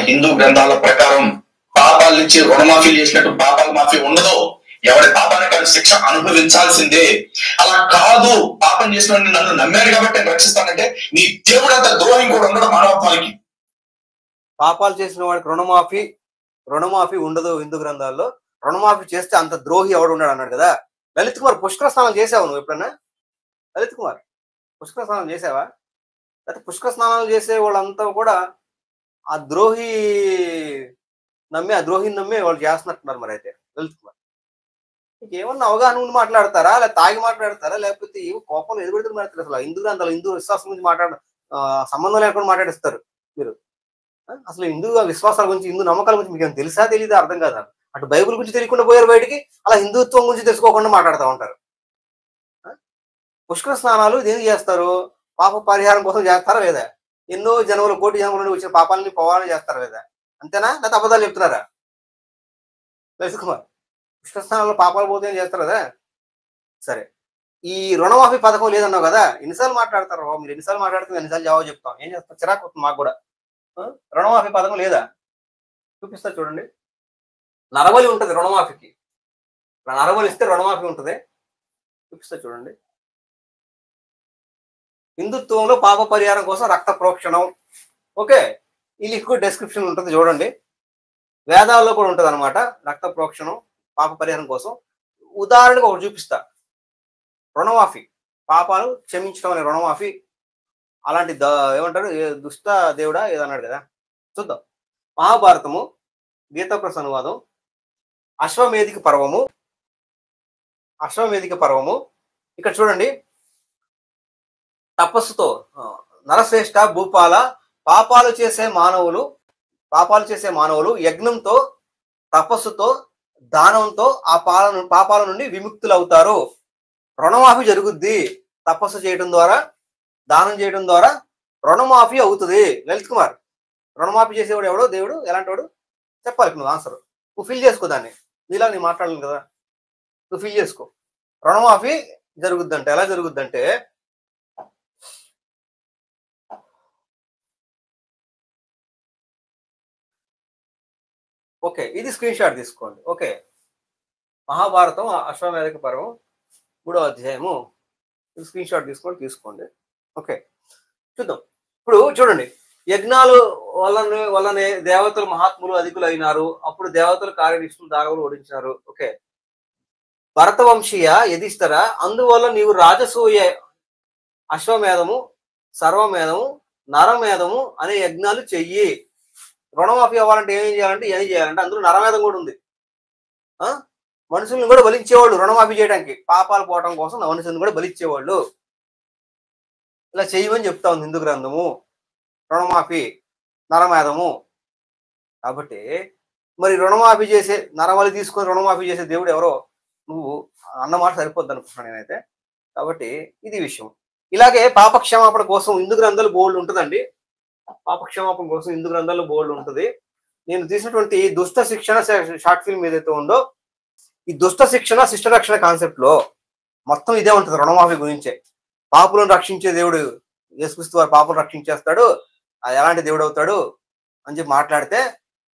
హిందూ గ్రంథాల ప్రకారం పాపాల నుంచి రుణమాఫీ చేసినట్టు పాపాల మాఫీ ఉండదు. ఎవరి పాపానికి అది శిక్ష అనుభవించాల్సిందే. అలా కాదు, పాపం చేసిన నన్ను నమ్మాడు కాబట్టి నేను రక్షిస్తానంటే నీ దేవుడు అంత ద్రోహం కూడా ఉండడం మానవత్వానికి. పాపాలు చేసిన వాడికి రుణమాఫీ ఉండదు హిందూ గ్రంథాల్లో. రుణమాఫీ చేస్తే అంత ద్రోహి ఎవడు ఉన్నాడు అన్నాడు కదా. లలిత్ కుమార్, పుష్కర స్నానం చేసావు నువ్వు ఎప్పుడన్నా? లలిత్ కుమార్, పుష్కర స్నానం చేసావా? అయితే పుష్కర స్నానాలు చేసే వాళ్ళంతా కూడా ఆ ద్రోహిని నమ్మే వాళ్ళు చేస్తున్నట్టున్నారు. మరి అయితే లలిత్ కుమార్, మీకు ఏమన్నా అవగాహన ఉండి మాట్లాడతారా, లేదా తాగి మాట్లాడతారా, లేకపోతే కోపంలో ఎదుగుడుతూ మాట్లాడతారు? అసలు హిందూ గ్రంథాలు, హిందూ విశ్వాసం గురించి సంబంధం లేకుండా మాట్లాడిస్తారు మీరు. అసలు హిందూ విశ్వాసాల గురించి, హిందూ నమ్మకాల గురించి మీకు తెలుసా తెలీదా అర్థం కాదా? అటు బైబుల్ గురించి తెలియకుండా పోయారు బయటికి, అలా హిందుత్వం గురించి తెలుసుకోకుండా మాట్లాడుతూ ఉంటారు. పుష్కర స్నానాలు దేనికి చేస్తారు? పాప పరిహారం కోసం చేస్తారా లేదా? ఎన్నో జన్మలు, కోటి జన్మల నుండి వచ్చిన పాపాలని పోవాలని చేస్తారా లేదా? అంతేనా, లేకపోతే అబద్ధాలు చెప్తున్నారా? లలిత్ కుమార్, పుష్కర స్నానాలు పాపాలు పోతే చేస్తారు కదా. సరే, ఈ రుణమాఫీ పథకం లేదన్నావు కదా, ఎన్నిసార్లు మాట్లాడతారు మీరు? ఎన్నిసార్లు మాట్లాడితే ఎన్నిసార్లు జవాబు చెప్తాం? ఏం చేస్తాం? చిరాకు వస్తుంది మాకు కూడా. రుణమాఫీ పథకం లేదా? చూపిస్తా చూడండి. నరబలి ఉంటుంది రుణమాఫీకి. నరబలి ఇస్తే రుణమాఫీ ఉంటుంది. చూపిస్తా చూడండి. హిందుత్వంలో పాప పరిహారం కోసం రక్త ప్రోక్షణం. ఓకే, ఈ లింక్ డెస్క్రిప్షన్ ఉంటుంది చూడండి. వేదాల్లో కూడా ఉంటుంది అనమాట రక్త ప్రోక్షణం పాప పరిహారం కోసం. ఉదాహరణకు ఒకటి చూపిస్తా. రుణమాఫీ, పాపాలు క్షమించడం అనే రుణమాఫీ. అలాంటి ఏమంటారు, దుష్ట దేవుడా ఏదన్నాడు కదా, చూద్దాం. మహాభారతము గీతాప్రస అనువాదం, అశ్వమేధిక పర్వము. ఇక్కడ చూడండి. తపస్సుతో నరశ్రేష్ఠ భూపాల, పాపాలు చేసే మానవులు యజ్ఞంతో, తపస్సుతో, దానంతో ఆ పాపాల నుండి విముక్తులవుతారు. రుణమాఫీ జరుగుద్ది. తపస్సు చేయడం ద్వారా, దానం చేయడం ద్వారా రుణమాఫీ అవుతుంది. లలిత్ కుమార్, రుణమాఫీ చేసేవాడు ఎవడో, దేవుడు ఎలాంటి వాడు చెప్పాలి. నువ్వు ఆన్సర్ నువ్వు ఫిల్ చేసుకో. దాన్ని నీలా నేను మాట్లాడలేను కదా, నువ్వు ఫిల్ చేసుకో. రుణమాఫీ జరుగుద్దంటే ఎలా జరుగుద్దంటే, ఓకే, ఇది స్క్రీన్ షాట్ తీసుకోండి. ఓకే, మహాభారతం అశ్వమేధిక పర్వం 3వ అధ్యాయము స్క్రీన్ షాట్ తీసుకోండి. ఓకే, చూద్దాం. ఇప్పుడు చూడండి, యజ్ఞాలు వల్లనే దేవతలు మహాత్ములు అధికులు అయినారు. అప్పుడు దేవతలు కార్యనిష్ఠులు దానవులు ఓడించినారు. ఓకే, భరతవంశీయ యధిష్ఠర, అందువల్ల నీవు రాజసూయ, అశ్వమేధము, సర్వమేధము, నరమేధము అనే యజ్ఞాలు చెయ్యి. రుణమాఫీ అవ్వాలంటే ఏం చేయాలంటే అందులో నరమేధం కూడా ఉంది. మనుషుల్ని కూడా బలించేవాళ్ళు రుణమాఫీ చేయడానికి, పాపాలు పోవడం కోసం మనుషుల్ని కూడా బలిచ్చేవాళ్ళు. ఇలా చేయమని చెప్తా ఉంది హిందూ గ్రంథము. రుణమాఫీ, నరమేధము. కాబట్టి మరి రుణమాఫీ చేసే, నరబలి తీసుకొని రుణమాఫీ చేసే దేవుడు ఎవరో నువ్వు అన్నమాట సరిపోద్ది అనుకుంటున్నాను నేనైతే. కాబట్టి ఇది విషయం. ఇలాగే పాపక్షమాపణ కోసం హిందూ గ్రంథాలు బోల్డ్ ఉంటుందండి. పాపక్షమాపణ కోసం హిందూ గ్రంథాలు బోల్డ్ ఉంటుంది. నేను తీసినటువంటి దుష్ట శిక్షణ షార్ట్ ఫిల్మ్ ఏదైతే ఉందో, ఈ దుష్ట శిక్షణ శిష్ట రక్షణ కాన్సెప్ట్ లో మొత్తం ఇదే ఉంటుంది. రుణమాఫీ గురించే. పాపులను రక్షించే దేవుడు యేసుక్రీస్తు వారు పాపులను రక్షించేస్తాడు, ఎలాంటి దేవుడు అవుతాడు అని చెప్పి మాట్లాడితే,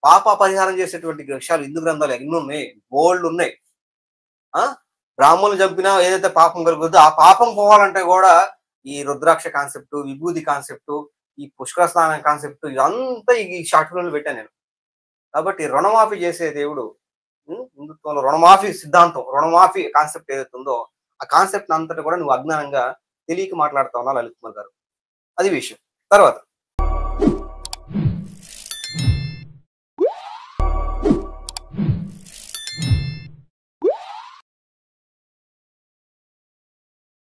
పాప పరిహారం చేసేటువంటి విషయాలు హిందూ గ్రంథాలు ఎన్ని ఉన్నాయి, బోల్డ్ ఉన్నాయి. బ్రాహ్మణులు చంపినా ఏదైతే పాపం కలుగుతుందో ఆ పాపం పోవాలంటే కూడా ఈ రుద్రాక్ష కాన్సెప్ట్, విభూది కాన్సెప్ట్, ఈ పుష్కర స్నానం కాన్సెప్ట్, ఇదంతా ఈ షార్ట్ ఫిల్మ్లో పెట్టాను నేను. కాబట్టి రుణమాఫీ చేసే దేవుడు, హిందుత్వంలో రుణమాఫీ సిద్ధాంతం, రుణమాఫీ కాన్సెప్ట్ ఏదైతే ఉందో ఆ కాన్సెప్ట్ అంతటా కూడా నువ్వు అజ్ఞానంగా తెలియక మాట్లాడుతా ఉన్నా లలిత్ కుమార్ గారు. అది విషయం. తర్వాత